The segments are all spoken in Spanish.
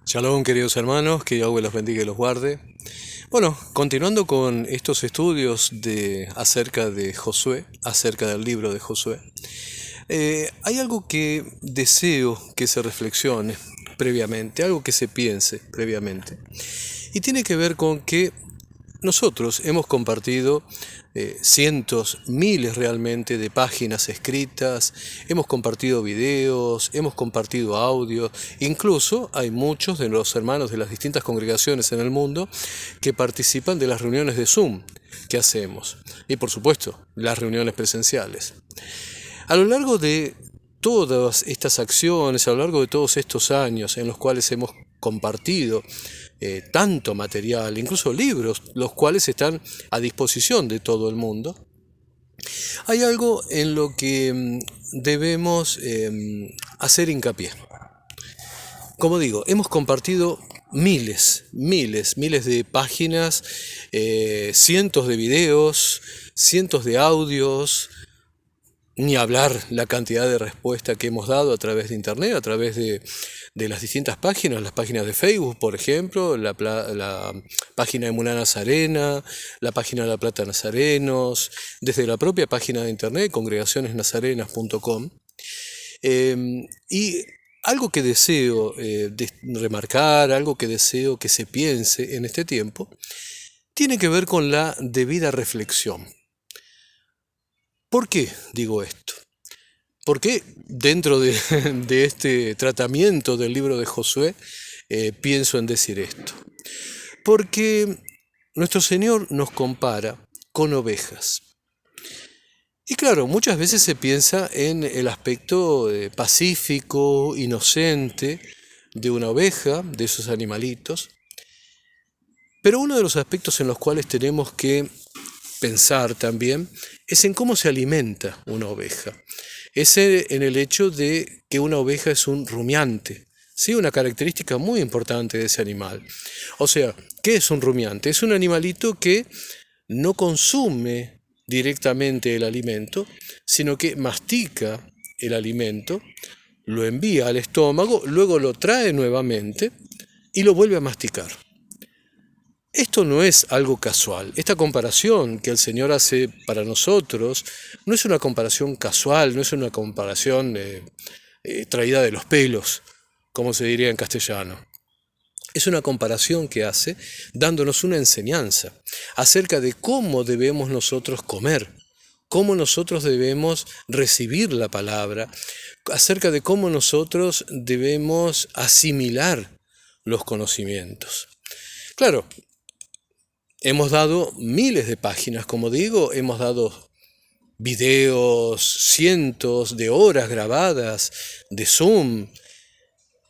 Shalom, queridos hermanos, que Yahweh los bendiga y los guarde. Bueno, continuando con estos estudios acerca de Josué, acerca del libro de Josué, hay algo que deseo que se reflexione previamente, algo que se piense previamente, y tiene que ver con que nosotros hemos compartido cientos, miles realmente de páginas escritas, hemos compartido videos, hemos compartido audio, incluso hay muchos de los hermanos de las distintas congregaciones en el mundo que participan de las reuniones de Zoom que hacemos, y por supuesto, las reuniones presenciales. A lo largo de todas estas acciones, a lo largo de todos estos años en los cuales hemos compartido tanto material, incluso libros, los cuales están a disposición de todo el mundo, hay algo en lo que debemos hacer hincapié. Como digo, hemos compartido miles de páginas, cientos de videos, cientos de audios, ni hablar la cantidad de respuesta que hemos dado a través de internet, a través de las distintas páginas, las páginas de Facebook, por ejemplo, la página de Emuná Nazarena, la página de La Plata Nazarenos, desde la propia página de internet, congregacionesnazarenas.com. Y algo que deseo remarcar, algo que deseo que se piense en este tiempo, tiene que ver con la debida reflexión. ¿Por qué digo esto? ¿Por qué dentro de este tratamiento del libro de Josué pienso en decir esto? Porque nuestro Señor nos compara con ovejas. Y claro, muchas veces se piensa en el aspecto pacífico, inocente de una oveja, de esos animalitos. Pero uno de los aspectos en los cuales tenemos que pensar también es en cómo se alimenta una oveja. Es en el hecho de que una oveja es un rumiante, ¿sí? Una característica muy importante de ese animal. O sea, ¿qué es un rumiante? Es un animalito que no consume directamente el alimento, sino que mastica el alimento, lo envía al estómago, luego lo trae nuevamente y lo vuelve a masticar. Esto no es algo casual. Esta comparación que el Señor hace para nosotros no es una comparación casual, no es una comparación traída de los pelos, como se diría en castellano. Es una comparación que hace dándonos una enseñanza acerca de cómo debemos nosotros comer, cómo nosotros debemos recibir la palabra, acerca de cómo nosotros debemos asimilar los conocimientos. Claro, hemos dado miles de páginas, como digo, hemos dado videos, cientos de horas grabadas de Zoom,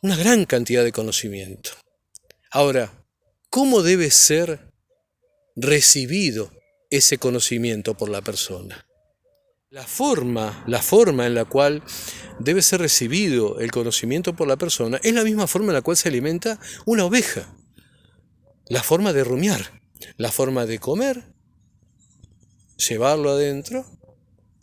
una gran cantidad de conocimiento. Ahora, ¿cómo debe ser recibido ese conocimiento por la persona? La forma en la cual debe ser recibido el conocimiento por la persona es la misma forma en la cual se alimenta una oveja. La forma de rumiar, la forma de comer, llevarlo adentro,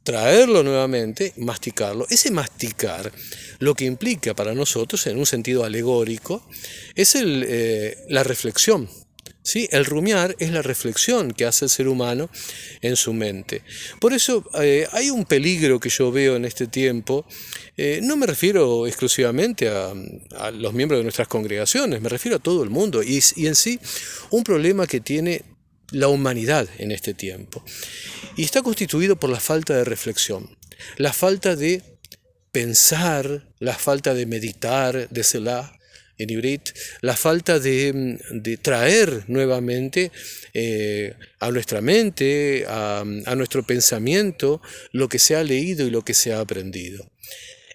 traerlo nuevamente, masticarlo. Ese masticar lo que implica para nosotros, en un sentido alegórico, es la reflexión. ¿Sí? El rumiar es la reflexión que hace el ser humano en su mente. Por eso hay un peligro que yo veo en este tiempo. No me refiero exclusivamente a los miembros de nuestras congregaciones, me refiero a todo el mundo y en sí un problema que tiene la humanidad en este tiempo. Y está constituido por la falta de reflexión, la falta de pensar, la falta de meditar, de selah, en ibrit, la falta de traer nuevamente a nuestra mente, a nuestro pensamiento, lo que se ha leído y lo que se ha aprendido.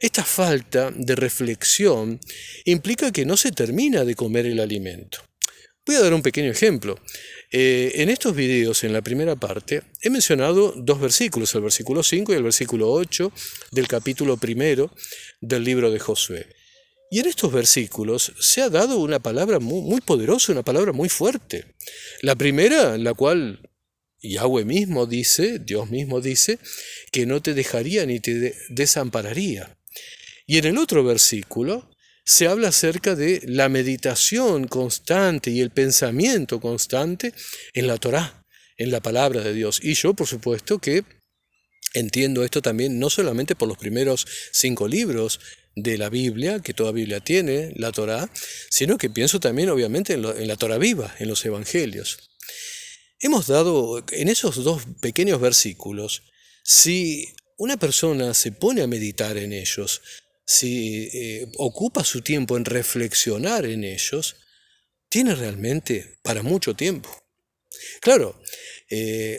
Esta falta de reflexión implica que no se termina de comer el alimento. Voy a dar un pequeño ejemplo. En estos videos, en la primera parte, he mencionado dos versículos, el versículo 5 y el versículo 8 del capítulo primero del libro de Josué. Y en estos versículos se ha dado una palabra muy poderosa, una palabra muy fuerte. La primera, en la cual Yahweh mismo dice, Dios mismo dice, que no te dejaría ni te desampararía. Y en el otro versículo se habla acerca de la meditación constante y el pensamiento constante en la Torá, en la palabra de Dios. Y yo, por supuesto, que entiendo esto también no solamente por los primeros 5 libros de la Biblia, que toda Biblia tiene, la Torá, sino que pienso también, obviamente, en la Torá viva, en los Evangelios. Hemos dado, en esos 2 pequeños versículos, si una persona se pone a meditar en ellos, si ocupa su tiempo en reflexionar en ellos, tiene realmente para mucho tiempo. Claro,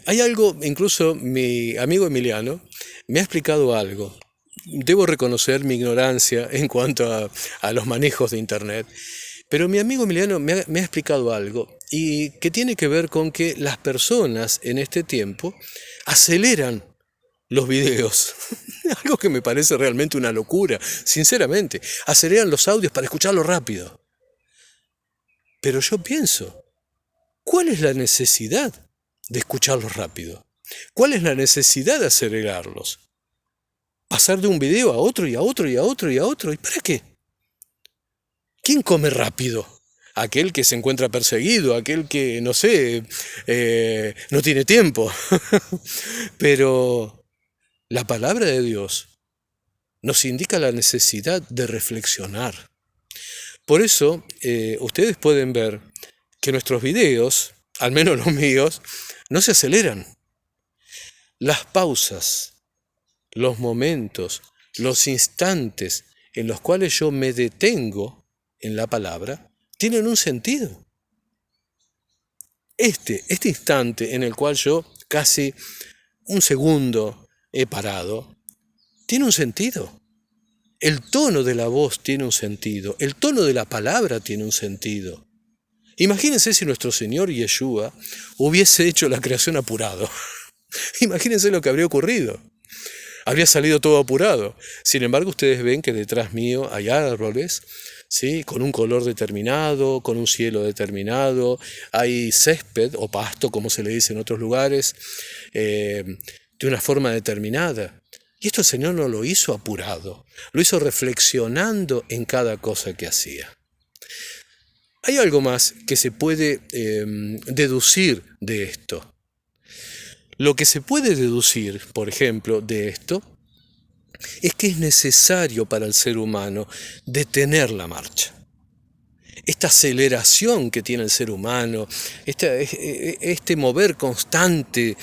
hay algo, incluso mi amigo Emiliano me ha explicado algo. Debo reconocer mi ignorancia en cuanto a los manejos de Internet, pero mi amigo Emiliano me ha explicado algo y que tiene que ver con que las personas en este tiempo aceleran los videos. Algo que me parece realmente una locura, sinceramente. Aceleran los audios para escucharlo rápido. Pero yo pienso, ¿cuál es la necesidad de escucharlos rápido? ¿Cuál es la necesidad de acelerarlos? Pasar de un video a otro y a otro y a otro y a otro. ¿Y para qué? ¿Quién come rápido? Aquel que se encuentra perseguido, aquel que, no sé, no tiene tiempo. Pero la palabra de Dios nos indica la necesidad de reflexionar. Por eso, ustedes pueden ver que nuestros videos, al menos los míos, no se aceleran. Las pausas, los momentos, los instantes en los cuales yo me detengo en la palabra, tienen un sentido. Este instante en el cual yo casi un segundo he parado, tiene un sentido. El tono de la voz tiene un sentido, el tono de la palabra tiene un sentido. Imagínense si nuestro Señor Yeshua hubiese hecho la creación apurado. Imagínense lo que habría ocurrido. Habría salido todo apurado. Sin embargo, ustedes ven que detrás mío hay árboles, ¿sí?, con un color determinado, con un cielo determinado. Hay césped o pasto, como se le dice en otros lugares, de una forma determinada. Y esto el Señor no lo hizo apurado, lo hizo reflexionando en cada cosa que hacía. Hay algo más que se puede deducir de esto. Lo que se puede deducir, por ejemplo, de esto, es que es necesario para el ser humano detener la marcha. Esta aceleración que tiene el ser humano, este mover constante,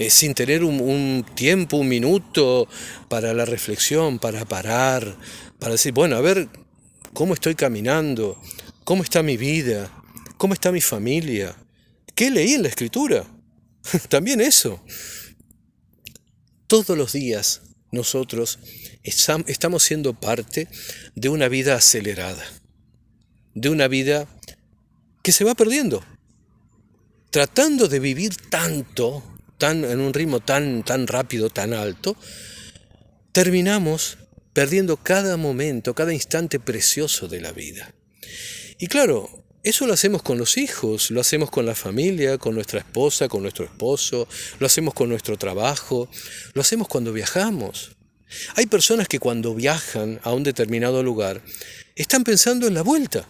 sin tener un tiempo, un minuto para la reflexión, para parar, para decir, bueno, a ver, ¿cómo estoy caminando? ¿Cómo está mi vida? ¿Cómo está mi familia? ¿Qué leí en la Escritura? También eso. Todos los días nosotros estamos siendo parte de una vida acelerada, de una vida que se va perdiendo, tratando de vivir en un ritmo tan rápido, tan alto, terminamos perdiendo cada momento, cada instante precioso de la vida. Y claro, eso lo hacemos con los hijos, lo hacemos con la familia, con nuestra esposa, con nuestro esposo, lo hacemos con nuestro trabajo, lo hacemos cuando viajamos. Hay personas que cuando viajan a un determinado lugar están pensando en la vuelta,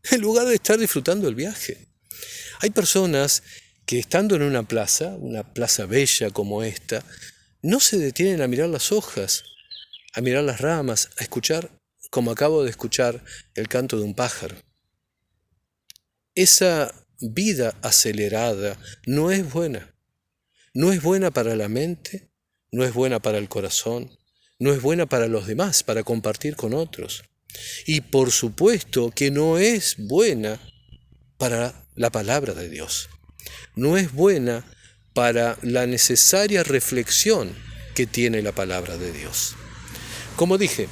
en lugar de estar disfrutando el viaje. Hay personas que estando en una plaza bella como esta, no se detienen a mirar las hojas, a mirar las ramas, a escuchar, como acabo de escuchar, el canto de un pájaro. Esa vida acelerada no es buena. No es buena para la mente, no es buena para el corazón, no es buena para los demás, para compartir con otros. Y por supuesto que no es buena para la palabra de Dios. No es buena para la necesaria reflexión que tiene la palabra de Dios. Como dije,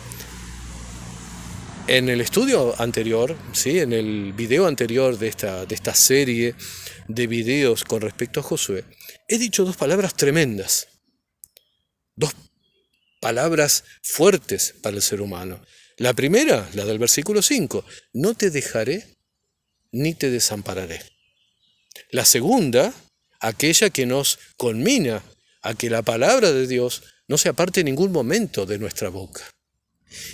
en el estudio anterior, ¿sí?, en el video anterior de esta serie de videos con respecto a Josué, he dicho 2 palabras tremendas, 2 palabras fuertes para el ser humano. La primera, la del versículo 5, no te dejaré ni te desampararé. La segunda, aquella que nos conmina a que la palabra de Dios no se aparte en ningún momento de nuestra boca.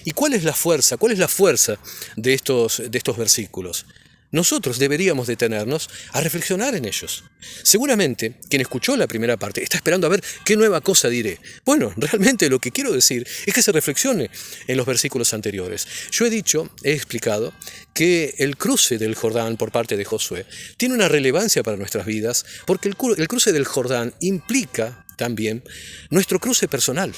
¿Y cuál es la fuerza? ¿Cuál es la fuerza de estos versículos? Nosotros deberíamos detenernos a reflexionar en ellos. Seguramente quien escuchó la primera parte está esperando a ver qué nueva cosa diré. Bueno, realmente lo que quiero decir es que se reflexione en los versículos anteriores. Yo he explicado que el cruce del Jordán por parte de Josué tiene una relevancia para nuestras vidas porque el cruce del Jordán implica también nuestro cruce personal.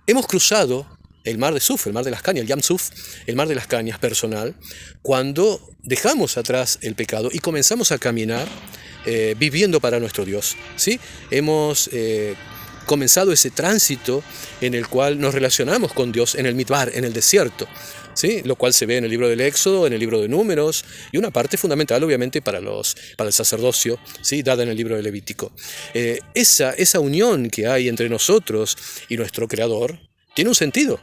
Hemos cruzado el mar de Suf, el mar de las cañas, el Yam Suf, el mar de las cañas personal, cuando dejamos atrás el pecado y comenzamos a caminar viviendo para nuestro Dios, ¿sí? Hemos comenzado ese tránsito en el cual nos relacionamos con Dios en el Midbar, en el desierto, ¿sí? Lo cual se ve en el libro del Éxodo, en el libro de Números, y una parte fundamental obviamente para el sacerdocio, ¿sí? Dada en el libro de Levítico. Esa unión que hay entre nosotros y nuestro Creador tiene un sentido.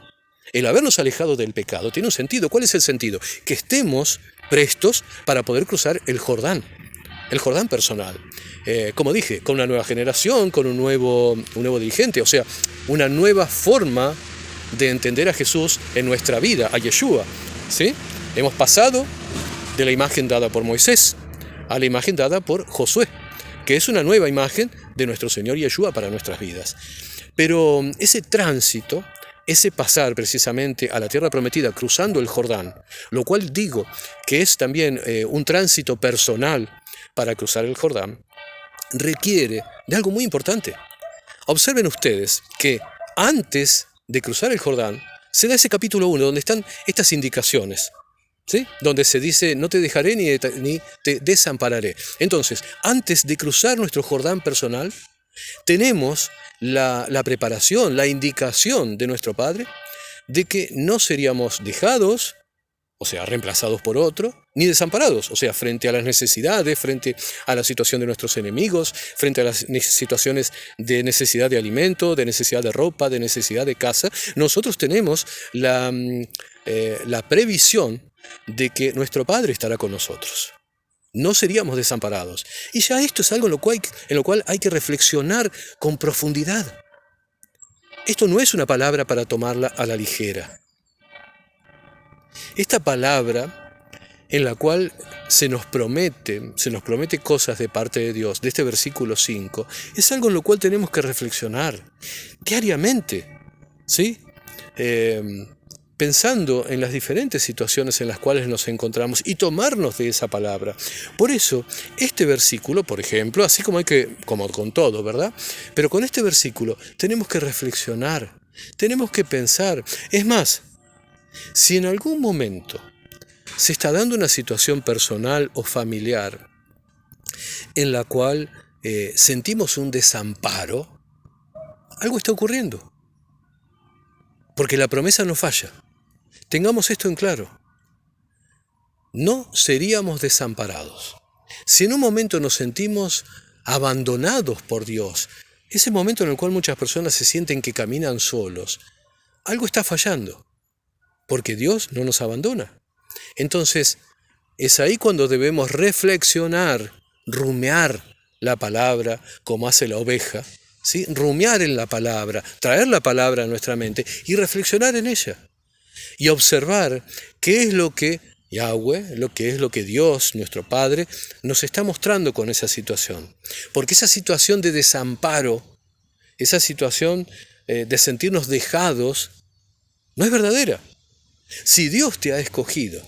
El habernos alejado del pecado tiene un sentido. ¿Cuál es el sentido? Que estemos prestos para poder cruzar el Jordán personal. Como dije, con una nueva generación, con un nuevo dirigente, o sea, una nueva forma de entender a Jesús en nuestra vida, a Yeshua, ¿sí? Hemos pasado de la imagen dada por Moisés a la imagen dada por Josué, que es una nueva imagen de nuestro Señor Yeshua para nuestras vidas. Pero ese tránsito, ese pasar precisamente a la tierra prometida cruzando el Jordán, lo cual digo que es también un tránsito personal para cruzar el Jordán, requiere de algo muy importante. Observen ustedes que antes de cruzar el Jordán se da ese capítulo 1 donde están estas indicaciones, ¿sí? Donde se dice no te dejaré ni te desampararé. Entonces, antes de cruzar nuestro Jordán personal, tenemos la preparación, la indicación de nuestro Padre de que no seríamos dejados, o sea, reemplazados por otro, ni desamparados, o sea, frente a las necesidades, frente a la situación de nuestros enemigos, frente a las situaciones de necesidad de alimento, de necesidad de ropa, de necesidad de casa. Nosotros tenemos la previsión de que nuestro Padre estará con nosotros. No seríamos desamparados. Y ya esto es algo en lo cual hay que reflexionar con profundidad. Esto no es una palabra para tomarla a la ligera. Esta palabra en la cual se nos promete cosas de parte de Dios, de este versículo 5, es algo en lo cual tenemos que reflexionar diariamente, ¿sí? Pensando en las diferentes situaciones en las cuales nos encontramos y tomarnos de esa palabra. Por eso, este versículo, por ejemplo, así como con todo, ¿verdad? Pero con este versículo tenemos que reflexionar, tenemos que pensar. Es más, si en algún momento se está dando una situación personal o familiar en la cual sentimos un desamparo, algo está ocurriendo. Porque la promesa no falla. Tengamos esto en claro. No seríamos desamparados. Si en un momento nos sentimos abandonados por Dios, ese momento en el cual muchas personas se sienten que caminan solos, algo está fallando, porque Dios no nos abandona. Entonces, es ahí cuando debemos reflexionar, rumiar la palabra como hace la oveja, ¿sí? Rumiar en la palabra, traer la palabra a nuestra mente y reflexionar en ella. Y observar qué es lo que Yahweh, lo que Dios, nuestro Padre, nos está mostrando con esa situación. Porque esa situación de desamparo, esa situación de sentirnos dejados, no es verdadera. Si Dios te ha escogido,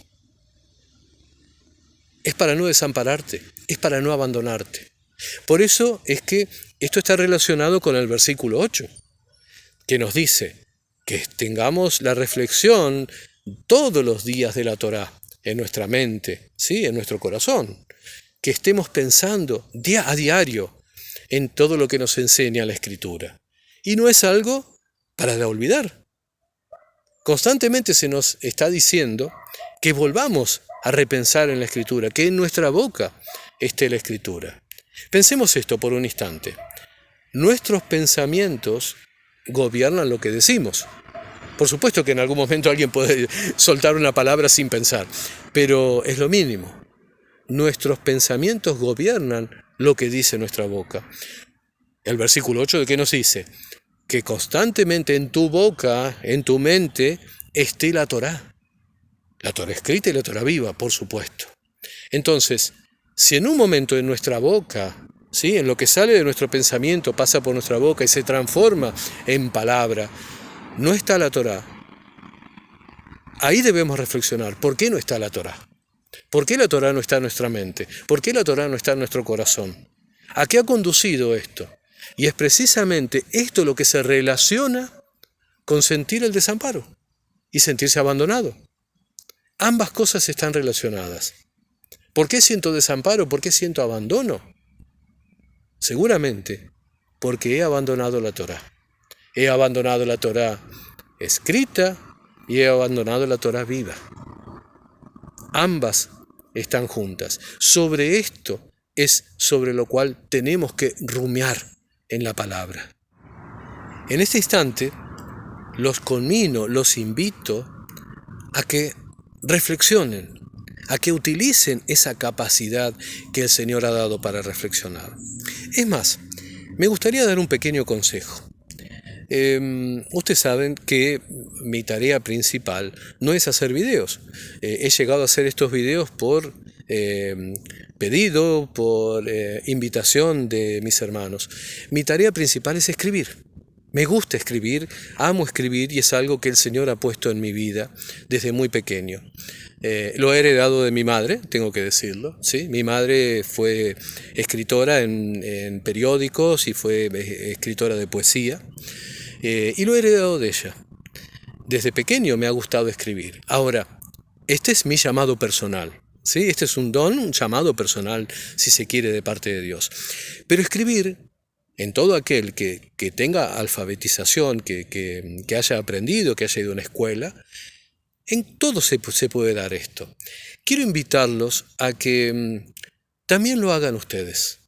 es para no desampararte, es para no abandonarte. Por eso es que esto está relacionado con el versículo 8, que nos dice que tengamos la reflexión todos los días de la Torá en nuestra mente, ¿sí? En nuestro corazón, que estemos pensando a diario en todo lo que nos enseña la Escritura. Y no es algo para olvidar. Constantemente se nos está diciendo que volvamos a repensar en la Escritura, que en nuestra boca esté la Escritura. Pensemos esto por un instante. Nuestros pensamientos gobiernan lo que decimos. Por supuesto que en algún momento alguien puede soltar una palabra sin pensar, pero es lo mínimo. Nuestros pensamientos gobiernan lo que dice nuestra boca. El versículo 8 ¿de qué nos dice? Que constantemente en tu boca, en tu mente, esté la Torá escrita y la Torá viva, por supuesto. Entonces, si en un momento en nuestra boca, ¿sí?, en lo que sale de nuestro pensamiento, pasa por nuestra boca y se transforma en palabra, no está la Torá, ahí debemos reflexionar. ¿Por qué no está la Torá? ¿Por qué la Torá no está en nuestra mente? ¿Por qué la Torá no está en nuestro corazón? ¿A qué ha conducido esto? Y es precisamente esto lo que se relaciona con sentir el desamparo y sentirse abandonado. Ambas cosas están relacionadas. ¿Por qué siento desamparo? ¿Por qué siento abandono? Seguramente porque he abandonado la Torá. He abandonado la Torá escrita y he abandonado la Torá viva. Ambas están juntas. Sobre esto es sobre lo cual tenemos que rumiar en la palabra. En este instante, los conmino, los invito a que reflexionen, a que utilicen esa capacidad que el Señor ha dado para reflexionar. Es más, me gustaría dar un pequeño consejo. Ustedes saben que mi tarea principal no es hacer videos. He llegado a hacer estos videos por pedido, por invitación de mis hermanos. Mi tarea principal es escribir. Me gusta escribir, amo escribir y es algo que el Señor ha puesto en mi vida desde muy pequeño. Lo he heredado de mi madre, tengo que decirlo, ¿sí? Mi madre fue escritora en periódicos y fue escritora de poesía. Y lo he heredado de ella. Desde pequeño me ha gustado escribir. Ahora, este es mi llamado personal, ¿sí? Este es un don, un llamado personal, si se quiere, de parte de Dios. Pero escribir, en todo aquel que tenga alfabetización, que haya aprendido, que haya ido a una escuela, en todo se puede dar esto. Quiero invitarlos a que también lo hagan ustedes.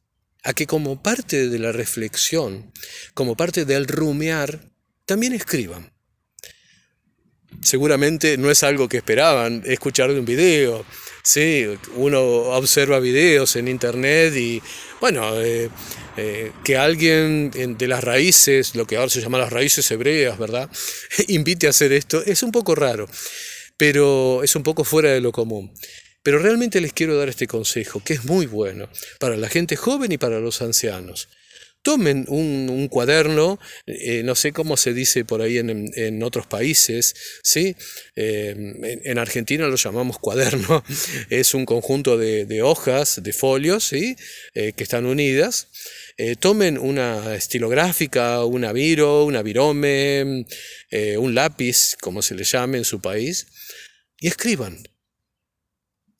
A que como parte de la reflexión, como parte del rumiar, también escriban. Seguramente no es algo que esperaban, escuchar de un video. Sí, uno observa videos en internet y, bueno, que alguien de las raíces, lo que ahora se llama las raíces hebreas, ¿verdad?, invite a hacer esto, es un poco raro, pero es un poco fuera de lo común. Pero realmente les quiero dar este consejo, que es muy bueno para la gente joven y para los ancianos. Tomen un cuaderno, no sé cómo se dice por ahí en otros países, ¿sí? En Argentina lo llamamos cuaderno, es un conjunto de hojas, de folios, ¿sí?, que están unidas. Tomen una estilográfica, una biro, una virome, un lápiz, como se le llame en su país, y escriban.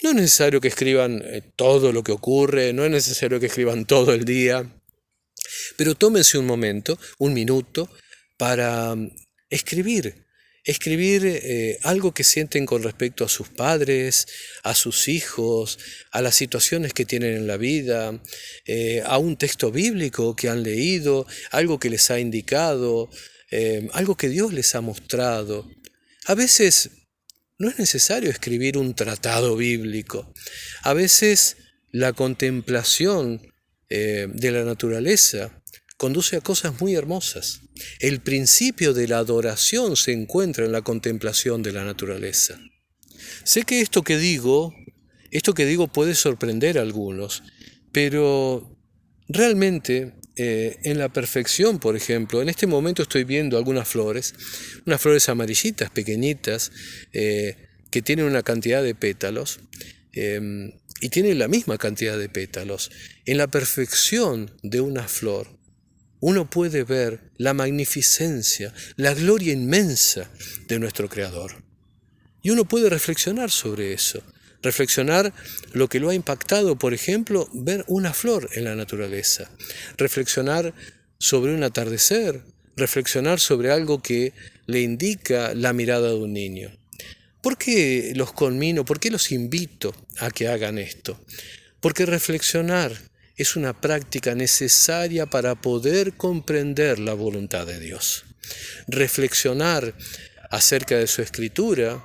No es necesario que escriban todo lo que ocurre, no es necesario que escriban todo el día, pero tómense un momento, un minuto, para escribir algo que sienten con respecto a sus padres, a sus hijos, a las situaciones que tienen en la vida, a un texto bíblico que han leído, algo que les ha indicado, algo que Dios les ha mostrado. A veces no es necesario escribir un tratado bíblico. A veces la contemplación de la naturaleza conduce a cosas muy hermosas. El principio de la adoración se encuentra en la contemplación de la naturaleza. Sé que esto que digo puede sorprender a algunos, pero realmente en la perfección, por ejemplo, en este momento estoy viendo algunas flores, unas flores amarillitas, pequeñitas, que tienen una cantidad de pétalos, y tienen la misma cantidad de pétalos. En la perfección de una flor, uno puede ver la magnificencia, la gloria inmensa de nuestro Creador. Y uno puede reflexionar sobre eso, reflexionar lo que lo ha impactado, por ejemplo, ver una flor en la naturaleza, reflexionar sobre un atardecer, reflexionar sobre algo que le indica la mirada de un niño. ¿Por qué los conmino? ¿Por qué los invito a que hagan esto? Porque reflexionar es una práctica necesaria para poder comprender la voluntad de Dios. Reflexionar acerca de su escritura,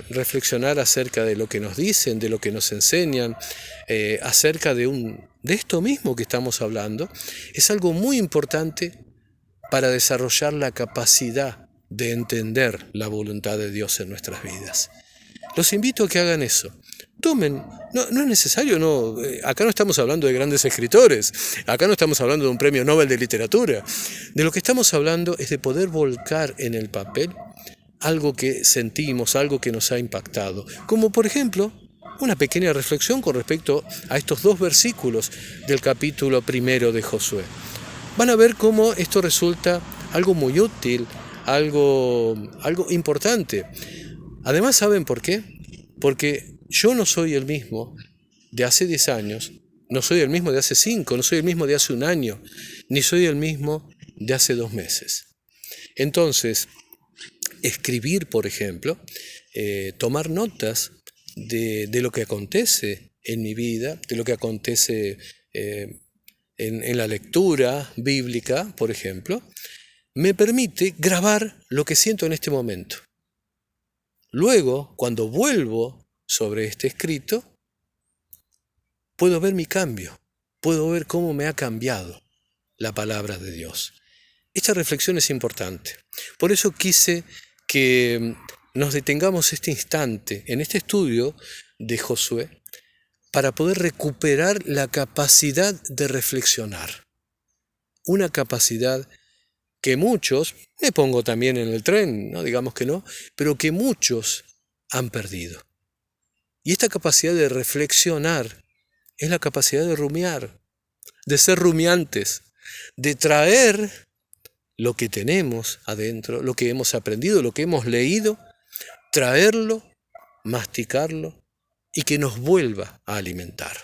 reflexionar acerca de lo que nos dicen, de lo que nos enseñan, acerca de esto mismo que estamos hablando, es algo muy importante para desarrollar la capacidad de entender la voluntad de Dios en nuestras vidas. Los invito a que hagan eso. Tomen, no es necesario, acá no estamos hablando de grandes escritores, acá no estamos hablando de un premio Nobel de literatura. De lo que estamos hablando es de poder volcar en el papel algo que sentimos, algo que nos ha impactado. Como por ejemplo, una pequeña reflexión con respecto a estos 2 versículos del capítulo 1 de Josué. Van a ver cómo esto resulta algo muy útil, algo importante. Además, ¿saben por qué? Porque yo no soy el mismo de hace 10 años, no soy el mismo de hace 5, no soy el mismo de hace 1 año, ni soy el mismo de hace 2 meses. Entonces, escribir, por ejemplo, tomar notas de lo que acontece en mi vida, de lo que acontece en la lectura bíblica, por ejemplo, me permite grabar lo que siento en este momento. Luego, cuando vuelvo sobre este escrito, puedo ver mi cambio, puedo ver cómo me ha cambiado la palabra de Dios. Esta reflexión es importante. Por eso quise que nos detengamos este instante en este estudio de Josué para poder recuperar la capacidad de reflexionar. Una capacidad que muchos, me pongo también en el tren, no digamos que no, pero que muchos han perdido. Y esta capacidad de reflexionar es la capacidad de rumiar, de ser rumiantes, de traer lo que tenemos adentro, lo que hemos aprendido, lo que hemos leído, traerlo, masticarlo y que nos vuelva a alimentar.